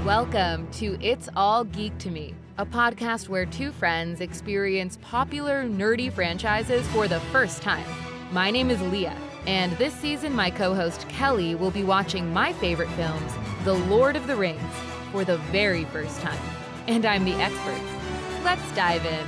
Welcome to It's All Geek to Me, a podcast where two friends experience popular, nerdy franchises for the first time. My name is Leah, and this season my co-host Kelly will be watching my favorite films, The Lord of the Rings, for the very first time. And I'm the expert. Let's dive in.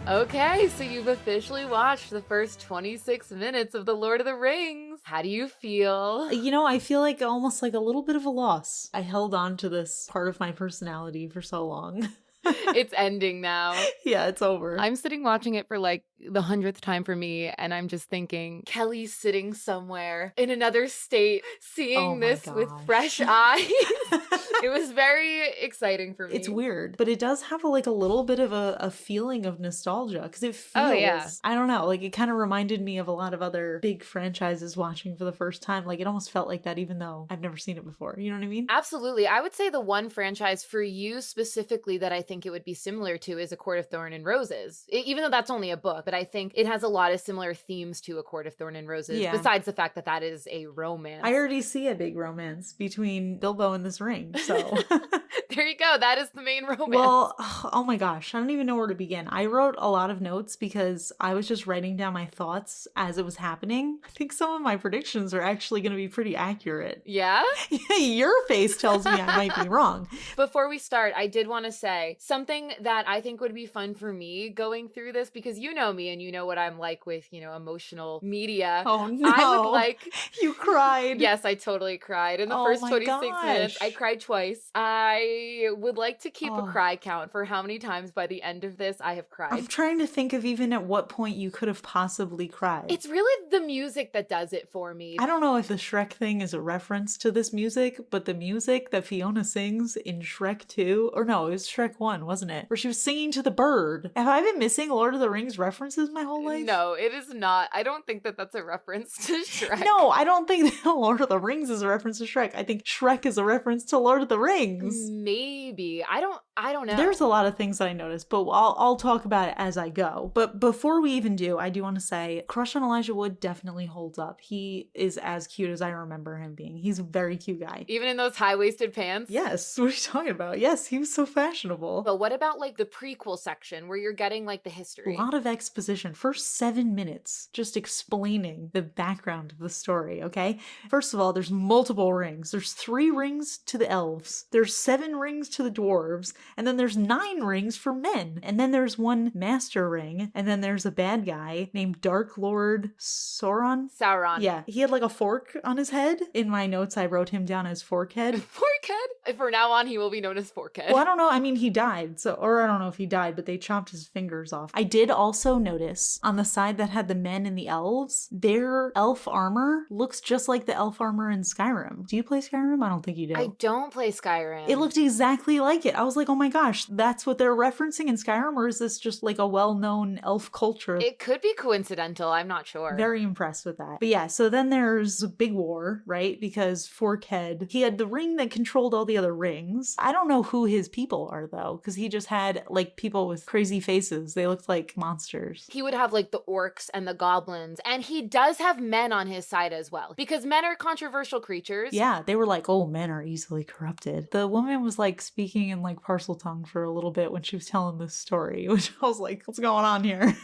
Okay, so you've officially watched the first 26 minutes of The Lord of the Rings. How do you feel? You know, I feel like almost like a little bit of a loss. I held on to this part of my personality for so long. It's ending now. Yeah, it's over. I'm sitting watching it for like the 100th time for me, and I'm just thinking, Kelly's sitting somewhere in another state, seeing this with fresh eyes. It was very exciting for me. It's weird, but it does have a little bit of a feeling of nostalgia because it feels, I don't know, like it kind of reminded me of a lot of other big franchises watching for the first time. Like it almost felt like that even though I've never seen it before. You know what I mean? Absolutely. I would say the one franchise for you specifically that I think it would be similar to is A Court of Thorn and Roses. Even though that's only a book, but I think it has a lot of similar themes to A Court of Thorn and Roses, besides the fact that that is a romance. I already see a big romance between Bilbo and this ring, so... There you go. That is the main romance. Well, oh my gosh, I don't even know where to begin. I wrote a lot of notes because I was just writing down my thoughts as it was happening. I think some of my predictions are actually going to be pretty accurate. Yeah? Your face tells me I might be wrong. Before we start, I did want to say something that I think would be fun for me going through this, because you know me and you know what I'm like with, emotional media. Oh no. I would like... You cried. Yes, I totally cried. In the first 26 minutes, I cried twice. I would like to keep a cry count for how many times by the end of this I have cried. I'm trying to think of even at what point you could have possibly cried. It's really the music that does it for me. I don't know if the Shrek thing is a reference to this music, but the music that Fiona sings in Shrek 2, or no, it was Shrek 1, wasn't it? Where she was singing to the bird. Have I been missing Lord of the Rings references my whole life? No, it is not. I don't think that that's a reference to Shrek. No, I don't think that Lord of the Rings is a reference to Shrek. I think Shrek is a reference to Lord of the Rings. Maybe. I don't know. There's a lot of things that I noticed, but I'll talk about it as I go. But before we even do, I do want to say Crush on Elijah Wood definitely holds up. He is as cute as I remember him being. He's a very cute guy. Even in those high-waisted pants? Yes. What are you talking about? Yes, he was so fashionable. But what about the prequel section where you're getting the history? A lot of exposition. First 7 minutes just explaining the background of the story, okay? First of all, there's multiple rings. There's 3 rings to the elves. There's 7 rings to the dwarves. And then there's 9 rings for men. And then there's 1 master ring. And then there's a bad guy named Dark Lord Sauron. Yeah, he had a fork on his head. In my notes, I wrote him down as Forkhead. Forkhead? From now on, he will be known as Forkhead. Well, I don't know. I mean, he died. Or I don't know if he died, but they chopped his fingers off. I did also notice on the side that had the men and the elves, their elf armor looks just like the elf armor in Skyrim. Do you play Skyrim? I don't think you do. I don't play Skyrim. It looked exactly like it. I was like, oh my gosh, that's what they're referencing in Skyrim, or is this just a well-known elf culture? It could be coincidental. I'm not sure. Very impressed with that. But yeah, so then there's a big war, right? Because Forkhead, he had the ring that controlled all the other rings. I don't know who his people are though, because he just had people with crazy faces. They looked like monsters. He would have the orcs and the goblins, and he does have men on his side as well, because men are controversial creatures. Yeah, they were oh, men are easily corrupted. The woman was speaking in parcel tongue for a little bit when she was telling this story, which I was like, what's going on here?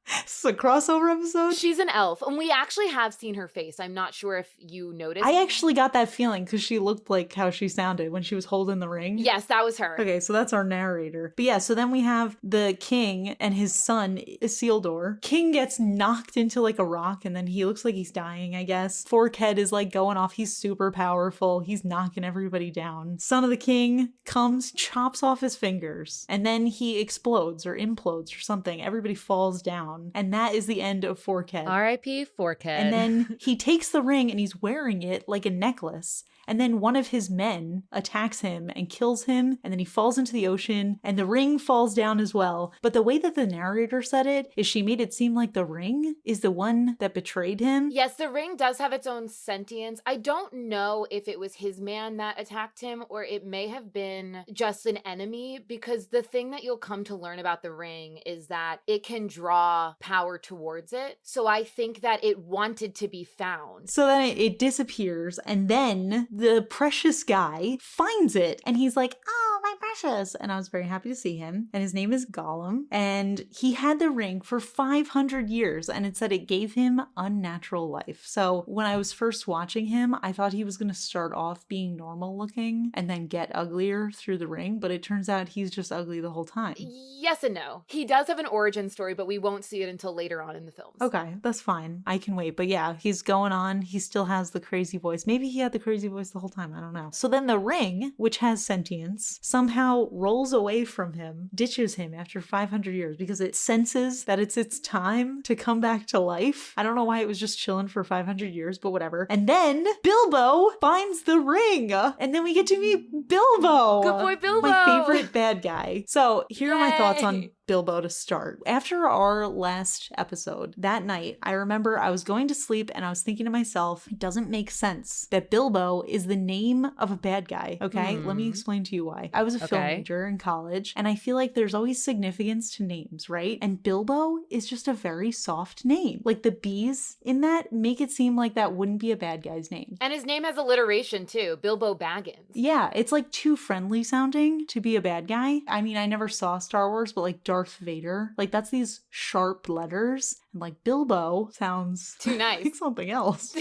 Is this a crossover episode? She's an elf, and we actually have seen her face. I'm not sure if you noticed. I actually got that feeling because she looked like how she sounded when she was holding the ring. Yes, that was her. Okay, so that's our narrator. But yeah, so then we have the king and his son, Isildur. King gets knocked into a rock, and then he looks like he's dying, I guess. Forkhead is going off. He's super powerful. He's knocking everybody down. Son of the king comes, chops off his fingers, and then he explodes or implodes or something. Everybody falls down. And that is the end of Forkhead. R.I.P. Forkhead. And then he takes the ring and he's wearing it like a necklace. And then one of his men attacks him and kills him. And then he falls into the ocean and the ring falls down as well. But the way that the narrator said it is she made it seem like the ring is the one that betrayed him. Yes, the ring does have its own sentience. I don't know if it was his man that attacked him or it may have been just an enemy, because the thing that you'll come to learn about the ring is that it can draw power towards it. So I think that it wanted to be found. So then it disappears, and then the precious guy finds it, and he's like, oh, my precious. And I was very happy to see him. And his name is Gollum. And he had the ring for 500 years, and it said it gave him unnatural life. So when I was first watching him, I thought he was going to start off being normal looking and then get uglier through the ring, but it turns out he's just ugly the whole time. Yes and no. He does have an origin story, but we won't see it until later on in the films. Okay, that's fine. I can wait. But yeah, he's going on. He still has the crazy voice. Maybe he had the crazy voice the whole time. I don't know. So then the ring, which has sentience, somehow rolls away from him, ditches him after 500 years because it senses that it's its time to come back to life. I don't know why it was just chilling for 500 years, but whatever. And then Bilbo finds the ring. And then we get to meet Bilbo. Good boy, Bilbo. My favorite bad guy. So here are my thoughts on Bilbo to start. After our last episode, that night, I remember I was going to sleep and I was thinking to myself, it doesn't make sense that Bilbo is the name of a bad guy, okay? Let me explain to you why. I was a film major in college, and I feel like there's always significance to names, right? And Bilbo is just a very soft name. Like the B's in that make it seem like that wouldn't be a bad guy's name. And his name has alliteration too, Bilbo Baggins. Yeah, it's like too friendly sounding to be a bad guy. I mean, I never saw Star Wars, but like Darth Vader, like that's these sharp letters, and like Bilbo sounds too nice. Like something else.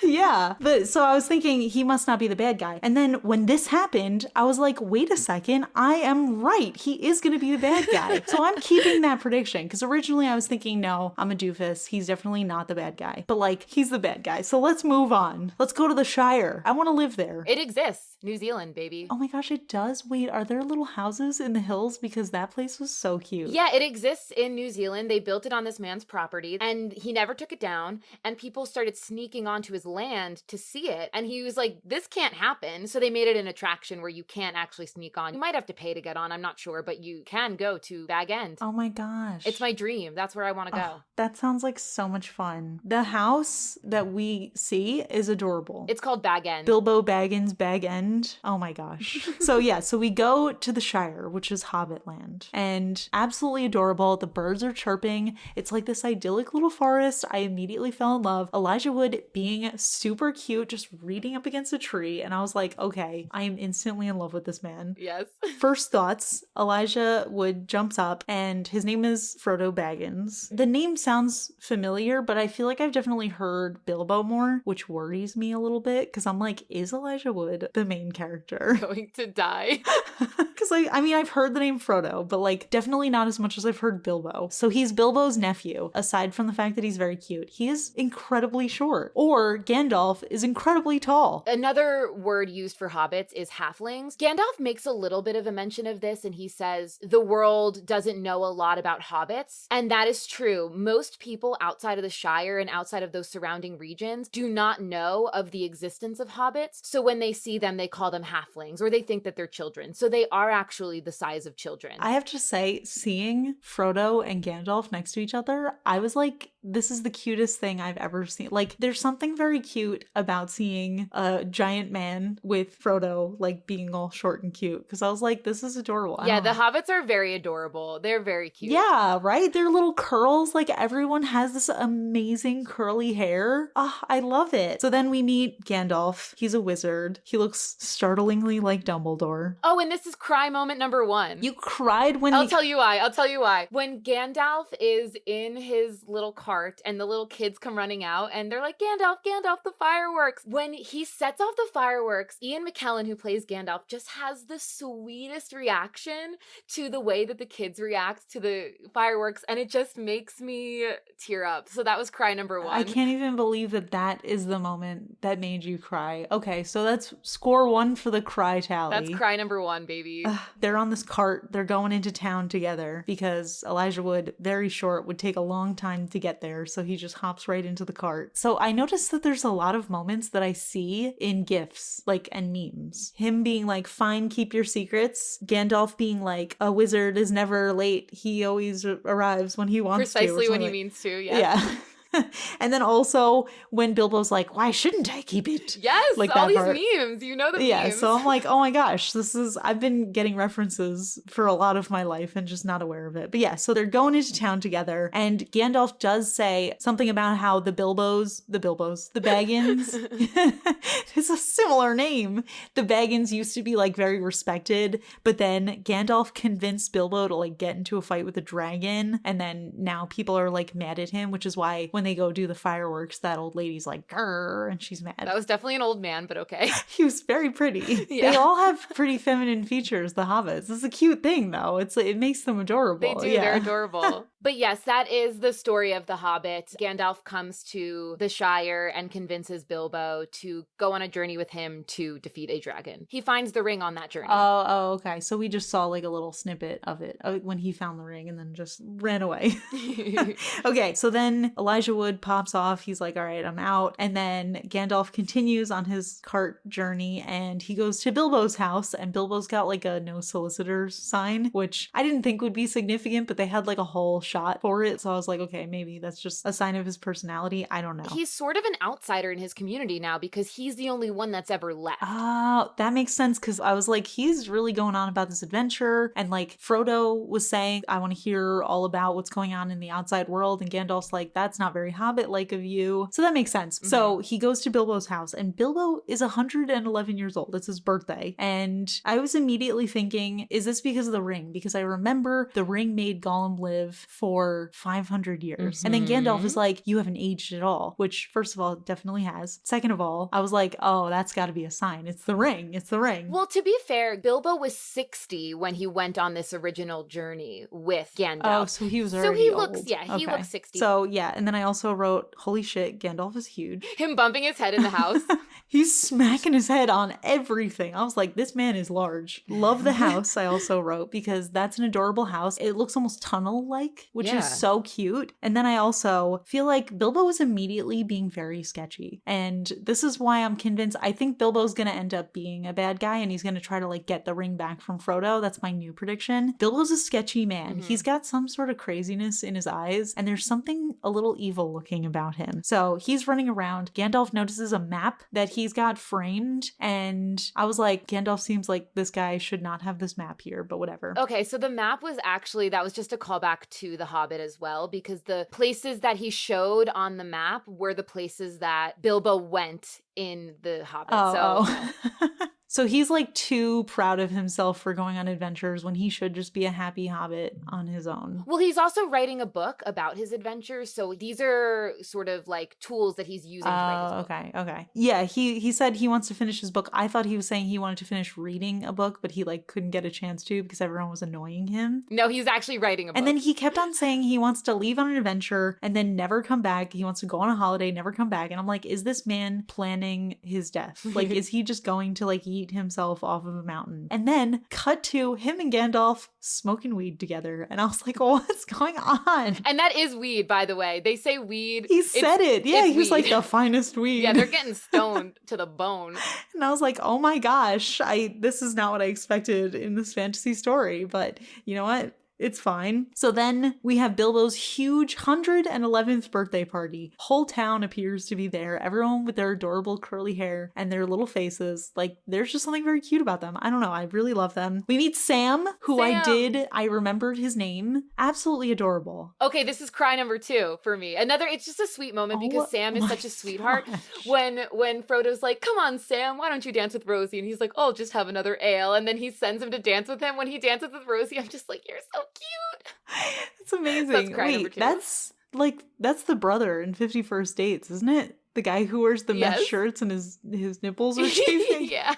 Yeah, but so I was thinking he must not be the bad guy. And then when this happened, I was like, wait a second, I am right. He is going to be the bad guy. So I'm keeping that prediction because originally I was thinking, no, I'm a doofus. He's definitely not the bad guy. But like, he's the bad guy. So let's move on. Let's go to the Shire. I want to live there. It exists. New Zealand, baby. Oh my gosh, it does. Wait, are there little houses in the hills? Because that place was so cute. Yeah, it exists in New Zealand. They built it on this man's property and he never took it down. And people started sneaking onto his land to see it. And he was like, this can't happen. So they made it an attraction where you can't actually sneak on. You might have to pay to get on, I'm not sure, but you can go to Bag End. Oh my gosh. It's my dream. That's where I want to go. That sounds like so much fun. The house that we see is adorable. It's called Bag End. Bilbo Baggins Bag End. Oh my gosh. So yeah, so we go to the Shire, which is Hobbit land, and absolutely adorable. The birds are chirping. It's like this idyllic little forest. I immediately fell in love. Elijah Wood being super cute, just reading up against a tree. And I was like, okay, I am instantly in love with this man. Yes. First thoughts, Elijah Wood jumps up and his name is Frodo Baggins. The name sounds familiar, but I feel like I've definitely heard Bilbo more, which worries me a little bit because I'm like, is Elijah Wood the main character? Going to die. Because I mean, I've heard the name Frodo, but like definitely not as much as I've heard Bilbo. So he's Bilbo's nephew, aside from the fact that he's very cute. He is incredibly short. Or Gandalf is incredibly tall. Another word used for hobbits is halflings. Gandalf makes a little bit of a mention of this and he says the world doesn't know a lot about hobbits. And that is true. Most people outside of the Shire and outside of those surrounding regions do not know of the existence of hobbits. So when they see them, they call them halflings or they think that they're children. So they are actually the size of children. I have to say, seeing Frodo and Gandalf next to each other, I was like, this is the cutest thing I've ever seen. Like, there's something very cute about seeing a giant man with Frodo, like, being all short and cute. Because I was like, this is adorable. Yeah, the hobbits are very adorable. They're very cute. Yeah, right? Their little curls, like, everyone has this amazing curly hair. Ah, I love it. So then we meet Gandalf. He's a wizard. He looks startlingly like Dumbledore. Oh, and this is cry moment number 1. You cried when I'll tell you why. When Gandalf is in his little cart and the little kids come running out and they're like, Gandalf, the fireworks. When he sets off the fireworks, Ian McKellen, who plays Gandalf, just has the sweetest reaction to the way that the kids react to the fireworks. And it just makes me tear up. So that was cry number 1. I can't even believe that is the moment that made you cry. Okay, so that's score 1 for the cry tally. That's cry number 1, baby. They're on this cart. They're going into town together because Elijah Wood, very short, would take a long time to get there. So he just hops right into the cart. So I noticed that there's a lot of moments that I see in GIFs, like, and memes. Him being like, fine, keep your secrets. Gandalf being like, a wizard is never late. He always arrives when he wants to. Precisely when he means to, yeah. Yeah. And then also when Bilbo's like, why shouldn't I keep it? Yes, like all that these part. memes. You know the Yeah, memes. so I'm like, oh my gosh, I've been getting references for a lot of my life and just not aware of it. But yeah, so they're going into town together, and Gandalf does say something about how the Baggins, it's a similar name. The Baggins used to be like very respected, but then Gandalf convinced Bilbo to like get into a fight with a dragon, and then now people are like mad at him, which is why when they go do the fireworks, that old lady's like, grrr, and she's mad. That was definitely an old man, but okay. He was very pretty. Yeah. They all have pretty feminine features, the hobbits. It's a cute thing, though. It makes them adorable. They do. Yeah. They're adorable. But yes, that is the story of the Hobbit. Gandalf comes to the Shire and convinces Bilbo to go on a journey with him to defeat a dragon. He finds the ring on that journey. Oh, okay. So we just saw like a little snippet of it when he found the ring and then just ran away. Okay, so then Elijah Wood pops off. He's like, all right, I'm out. And then Gandalf continues on his cart journey and he goes to Bilbo's house, and Bilbo's got like a no solicitors sign, which I didn't think would be significant, but they had like a whole shot for it. So I was like, okay, maybe that's just a sign of his personality. I don't know. He's sort of an outsider in his community now because he's the only one that's ever left. Oh, that makes sense, because I was like, he's really going on about this adventure. And like Frodo was saying, I want to hear all about what's going on in the outside world. And Gandalf's like, that's not very Hobbit-like of you. So that makes sense. Mm-hmm. So he goes to Bilbo's house, and Bilbo is 111 years old. It's his birthday. And I was immediately thinking, is this because of the ring? Because I remember the ring made Gollum live for 500 years. Mm-hmm. And then Gandalf is like, you haven't aged at all, which first of all, it definitely has. Second of all, I was like, oh, that's got to be a sign. It's the ring. It's the ring. Well, to be fair, Bilbo was 60 when he went on this original journey with Gandalf. Oh, so he was already So he old. looks, yeah, he looks 60. So yeah, and then I also wrote, holy shit, Gandalf is huge. Him bumping his head in the house. He's smacking his head on everything. I was like, this man is large. Love the house, I also wrote, because that's an adorable house. It looks almost tunnel-like, which is so cute. And then I also feel like Bilbo was immediately being very sketchy. And this is why I'm convinced, I think Bilbo's gonna end up being a bad guy, and he's gonna try to like get the ring back from Frodo. That's my new prediction. Bilbo's a sketchy man. Mm-hmm. He's got some sort of craziness in his eyes, and there's something a little evil looking about him. So he's running around. Gandalf notices a map that he's got framed, and I was like, Gandalf seems like this guy should not have this map here, but whatever. Okay, so the map was actually, that was just a callback to The Hobbit as well, because the places that he showed on the map were the places that Bilbo went in The Hobbit. So he's like too proud of himself for going on adventures when he should just be a happy hobbit on his own. Well, he's also writing a book about his adventures, so these are sort of like tools that he's using to write his book. Okay. Yeah, he said he wants to finish his book. I thought he was saying he wanted to finish reading a book, but he like couldn't get a chance to because everyone was annoying him. No, he's actually writing a book. And then he kept on saying he wants to leave on an adventure and then never come back. He wants to go on a holiday, never come back. And I'm like, is this man planning his death? Like, is he just going to like eat himself off of a mountain? And then cut to him and Gandalf smoking weed together, and I was like, what's going on? And that is weed, by the way. They say weed. He said it. Yeah, he was like the finest weed. Yeah, they're getting stoned to the bone. And I was like, oh my gosh, this is not what I expected in this fantasy story, but you know what? It's fine. So then we have Bilbo's huge 111th birthday party. Whole town appears to be there. Everyone with their adorable curly hair and their little faces. Like, there's just something very cute about them. I don't know. I really love them. We meet Sam, who I remembered his name. Absolutely adorable. Okay, this is cry number 2 for me. It's just a sweet moment because Sam is such a sweetheart. When Frodo's like, come on, Sam, why don't you dance with Rosie? And he's like, oh, just have another ale. And then he sends him to dance with him. When he dances with Rosie, I'm just like, you're so cute. It's amazing. Wait, that's the brother in 50 First Dates, isn't it? The guy who wears the mesh shirts and his nipples are chafing. Yeah.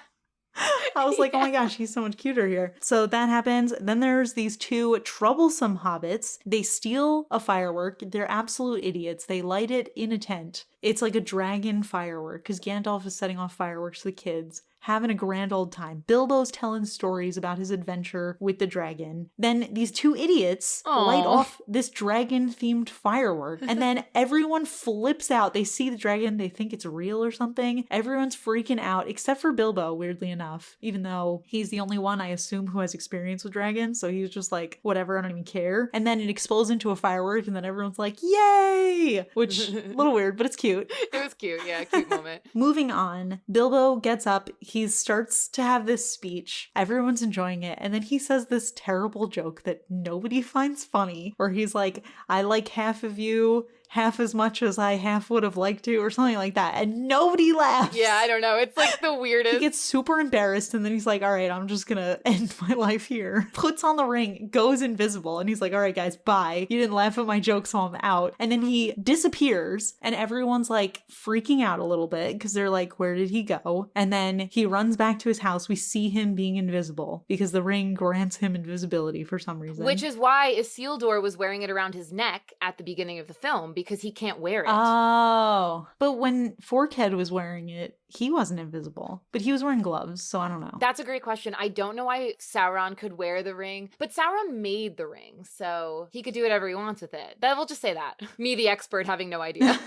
I was like, oh my gosh, he's so much cuter here. So that happens. Then there's these two troublesome hobbits. They steal a firework. They're absolute idiots. They light it in a tent. It's like a dragon firework because Gandalf is setting off fireworks to the kids, having a grand old time. Bilbo's telling stories about his adventure with the dragon. Then these two idiots light off this dragon-themed firework, and then everyone flips out. They see the dragon, they think it's real or something. Everyone's freaking out, except for Bilbo, weirdly enough, even though he's the only one, I assume, who has experience with dragons, so he's just like, whatever, I don't even care. And then it explodes into a firework, and then everyone's like, yay! Which, a little weird, but it's cute. It was cute, yeah, cute moment. Moving on, Bilbo gets up, he starts to have this speech. Everyone's enjoying it. And then he says this terrible joke that nobody finds funny, where he's like, I like half of you half as much as I half would have liked to, or something like that. And nobody laughs. Yeah, I don't know. It's like the weirdest. He gets super embarrassed, and then he's like, all right, I'm just gonna end my life here. Puts on the ring, goes invisible, and he's like, all right, guys, bye. You didn't laugh at my joke, so I'm out. And then he disappears, and everyone's like freaking out a little bit because they're like, where did he go? And then he runs back to his house. We see him being invisible because the ring grants him invisibility for some reason. Which is why Isildur was wearing it around his neck at the beginning of the film, because he can't wear it. Oh. But when Forkhead was wearing it, he wasn't invisible. But he was wearing gloves, so I don't know. That's a great question. I don't know why Sauron could wear the ring, but Sauron made the ring, so he could do whatever he wants with it. We'll just say that. Me, the expert, having no idea.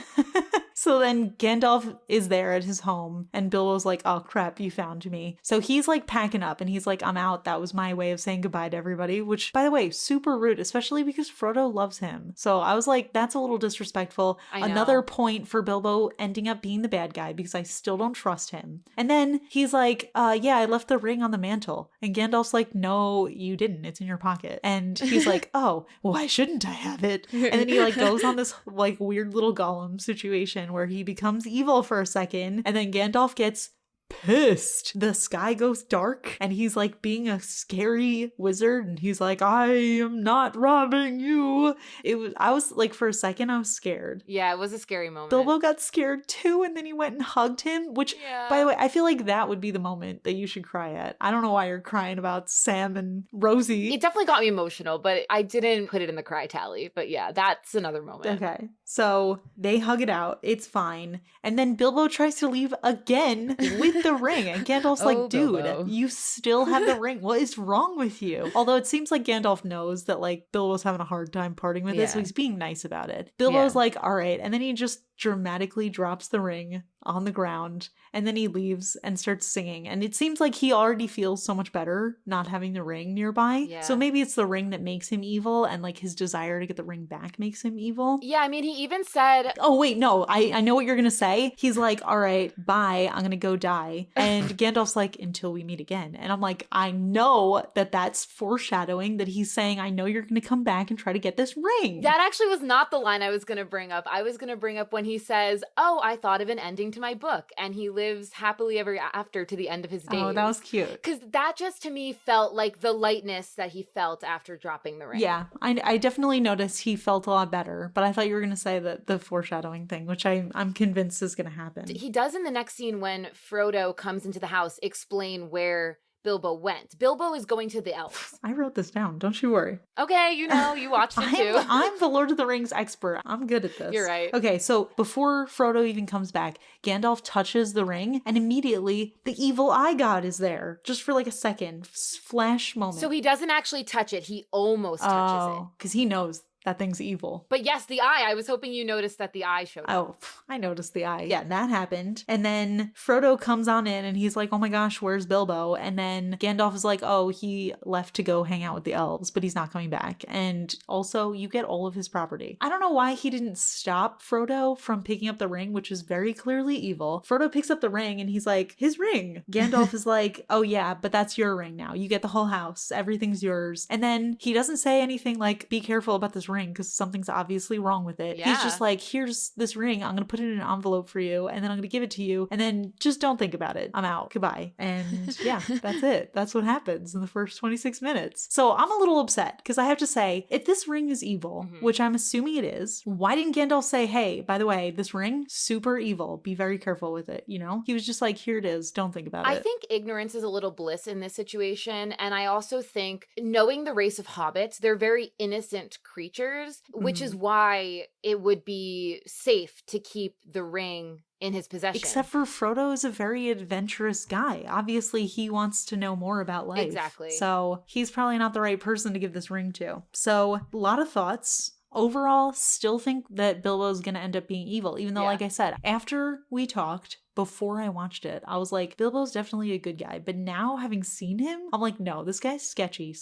So then Gandalf is there at his home, and Bilbo's like, oh crap, you found me. So he's like packing up, and he's like, I'm out. That was my way of saying goodbye to everybody, which, by the way, super rude, especially because Frodo loves him. So I was like, that's a little disrespectful. Another point for Bilbo ending up being the bad guy, because I still don't trust him. And then he's like, yeah, I left the ring on the mantle. And Gandalf's like, no, you didn't. It's in your pocket. And he's like, oh, why shouldn't I have it? And then he like goes on this like weird little Gollum situation where he becomes evil for a second, and then Gandalf gets pissed. The sky goes dark, and he's like being a scary wizard, and he's like, I am not robbing you. I was like, for a second, I was scared. Yeah, it was a scary moment. Bilbo got scared too, and then he went and hugged him, which, by the way, I feel like that would be the moment that you should cry at. I don't know why you're crying about Sam and Rosie. It definitely got me emotional, but I didn't put it in the cry tally. But yeah, that's another moment. Okay. So they hug it out. It's fine. And then Bilbo tries to leave again with the ring. And Gandalf's like, dude, Bilbo, you still have the ring. What is wrong with you? Although it seems like Gandalf knows that like Bilbo's having a hard time parting with it. So he's being nice about it. Bilbo's like, all right. And then he just dramatically drops the ring on the ground, and then he leaves and starts singing. And it seems like he already feels so much better not having the ring nearby. So maybe it's the ring that makes him evil, and like his desire to get the ring back makes him evil. Yeah, I mean, he even said, oh wait, no, I know what you're gonna say. He's like, all right, bye, I'm gonna go die. And Gandalf's like, until we meet again. And I'm like, I know that that's foreshadowing that he's saying, I know you're gonna come back and try to get this ring. That actually was not the line I was gonna bring up. I was gonna bring up when he says, oh, I thought of an ending to my book, and he lives happily ever after to the end of his days. Oh, that was cute. Because that just to me felt like the lightness that he felt after dropping the ring. Yeah, I definitely noticed he felt a lot better, but I thought you were going to say that the foreshadowing thing, which I'm convinced is going to happen. He does in the next scene when Frodo comes into the house explain where Bilbo went. Bilbo is going to the elves. I wrote this down. Don't you worry. Okay, you watched it too. I'm the Lord of the Rings expert. I'm good at this. You're right. Okay, so before Frodo even comes back, Gandalf touches the ring, and immediately the evil eye god is there. Just for like a second. Flash moment. So he doesn't actually touch it. He almost touches it. Because he knows that thing's evil. But yes, the eye. I was hoping you noticed that the eye showed up. Oh, I noticed the eye. Yeah, that happened. And then Frodo comes on in and he's like, oh my gosh, where's Bilbo? And then Gandalf is like, oh, he left to go hang out with the elves, but he's not coming back. And also, you get all of his property. I don't know why he didn't stop Frodo from picking up the ring, which is very clearly evil. Frodo picks up the ring and he's like, his ring. Gandalf is like, oh yeah, but that's your ring now. You get the whole house. Everything's yours. And then he doesn't say anything like, be careful about this ring because something's obviously wrong with it. He's just like, here's this ring. I'm going to put it in an envelope for you, and then I'm going to give it to you, and then just don't think about it. I'm out. Goodbye. And yeah, that's it. That's what happens in the first 26 minutes. So I'm a little upset because I have to say, if this ring is evil, which I'm assuming it is, why didn't Gandalf say, hey, by the way, this ring, super evil. Be very careful with it, you know? He was just like, here it is. Don't think about it. I think ignorance is a little bliss in this situation, and I also think knowing the race of hobbits, they're very innocent creatures. adventures, which is why it would be safe to keep the ring in his possession. Except for Frodo is a very adventurous guy. Obviously, he wants to know more about life. Exactly. So he's probably not the right person to give this ring to. So a lot of thoughts. Overall, still think that Bilbo's going to end up being evil, even though, like I said, after we talked, before I watched it, I was like, Bilbo's definitely a good guy. But now, having seen him, I'm like, no, this guy's sketchy.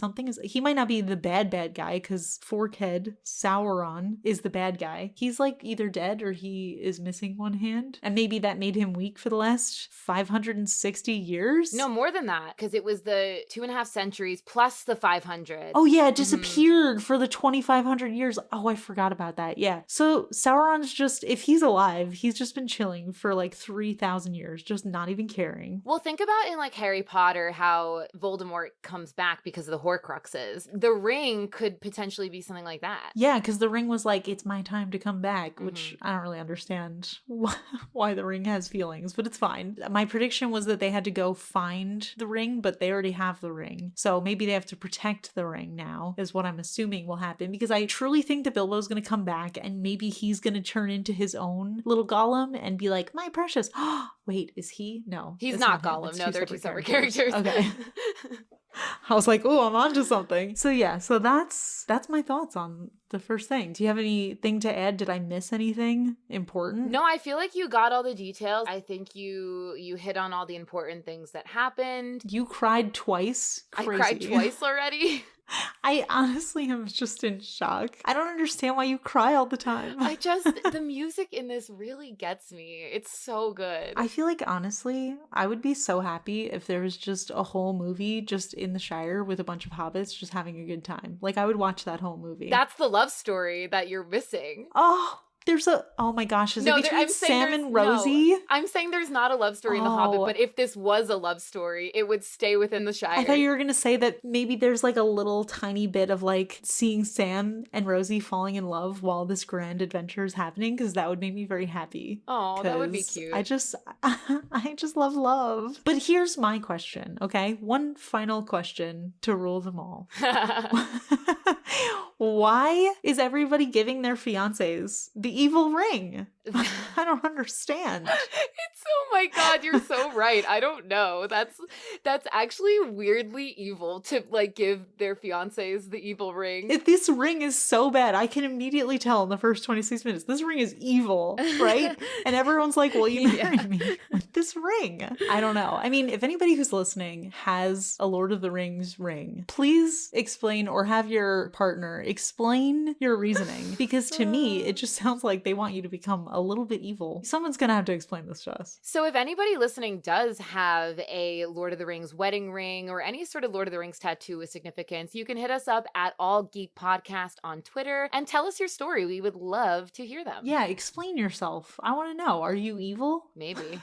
He might not be the bad guy, because Forkhead, Sauron, is the bad guy. He's like either dead or he is missing one hand. And maybe that made him weak for the last 560 years? No, more than that, because it was the 2.5 centuries plus the 500. Oh yeah, it disappeared for the 2,500 years. Oh, I forgot about that. Yeah. So Sauron's just, if he's alive, he's just been chilling for like 3,000 years, just not even caring. Well, think about in like Harry Potter how Voldemort comes back because of the Horcruxes. The ring could potentially be something like that. Yeah, because the ring was like, it's my time to come back, which I don't really understand why the ring has feelings, but it's fine. My prediction was that they had to go find the ring, but they already have the ring. So maybe they have to protect the ring now, is what I'm assuming will happen, because I truly think that Bilbo's going to come back and maybe he's going to turn into his own little Gollum and be like, my precious. Wait, is he? No. He's not Gollum. No, they're two separate characters. Okay. I was like, oh, I'm onto something. So yeah, so that's my thoughts on the first thing. Do you have anything to add? Did I miss anything important? No, I feel like you got all the details. I think you hit on all the important things that happened. You cried twice. Crazy. I cried twice already. I honestly am just in shock. I don't understand why you cry all the time. The music in this really gets me. It's so good. I feel like, honestly, I would be so happy if there was just a whole movie just in the Shire with a bunch of hobbits just having a good time. Like, I would watch that whole movie. That's the love story that you're missing. Oh my gosh, is it between Sam and Rosie? No, I'm saying there's not a love story in The Hobbit, but if this was a love story, it would stay within the Shire. I thought you were going to say that maybe there's like a little tiny bit of like seeing Sam and Rosie falling in love while this grand adventure is happening, because that would make me very happy. Oh, that would be cute. I just love love. But here's my question, okay? One final question to rule them all. Why is everybody giving their fiancés the evil ring? I don't understand. Oh my god, you're so right. I don't know. That's actually weirdly evil to like give their fiancés the evil ring. If this ring is so bad, I can immediately tell in the first 26 minutes, this ring is evil, right? And everyone's like, will you marry me with this ring? I don't know. I mean, if anybody who's listening has a Lord of the Rings ring, please explain, or have your partner explain your reasoning, because to me, it just sounds like they want you to become a little bit evil. Someone's gonna have to explain this to us. So if anybody listening does have a Lord of the Rings wedding ring or any sort of Lord of the Rings tattoo with significance, you can hit us up at All Geek Podcast on Twitter and tell us your story. We would love to hear them. Yeah, explain yourself. I want to know. Are you evil? Maybe.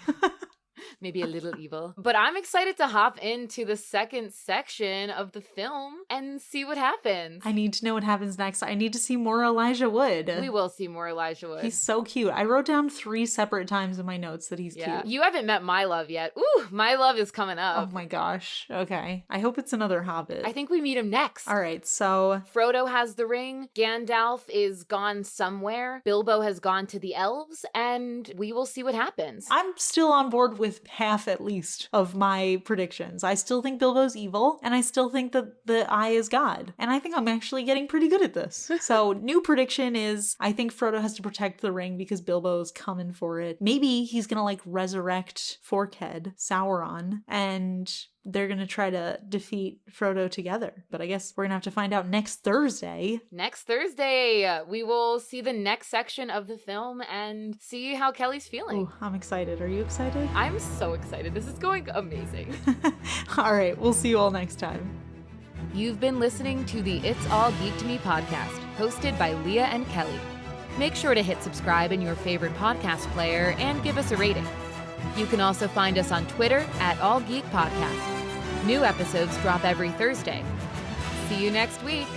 Maybe a little evil. But I'm excited to hop into the second section of the film and see what happens. I need to know what happens next. I need to see more Elijah Wood. We will see more Elijah Wood. He's so cute. I wrote down 3 separate times in my notes that he's cute. You haven't met my love yet. Ooh, my love is coming up. Oh my gosh. Okay. I hope it's another Hobbit. I think we meet him next. All right, so Frodo has the ring. Gandalf is gone somewhere. Bilbo has gone to the elves, and we will see what happens. I'm still on board with half at least of my predictions. I still think Bilbo's evil, and I still think that the eye is God. And I think I'm actually getting pretty good at this. So new prediction is I think Frodo has to protect the ring because Bilbo's coming for it. Maybe he's gonna like resurrect Forkhead, Sauron, and they're going to try to defeat Frodo together. But I guess we're going to have to find out next Thursday. Next Thursday, we will see the next section of the film and see how Kelly's feeling. Ooh, I'm excited. Are you excited? I'm so excited. This is going amazing. All right, we'll see you all next time. You've been listening to the It's All Geek to Me podcast, hosted by Leah and Kelly. Make sure to hit subscribe in your favorite podcast player and give us a rating. You can also find us on Twitter at All Geek Podcast. New episodes drop every Thursday. See you next week.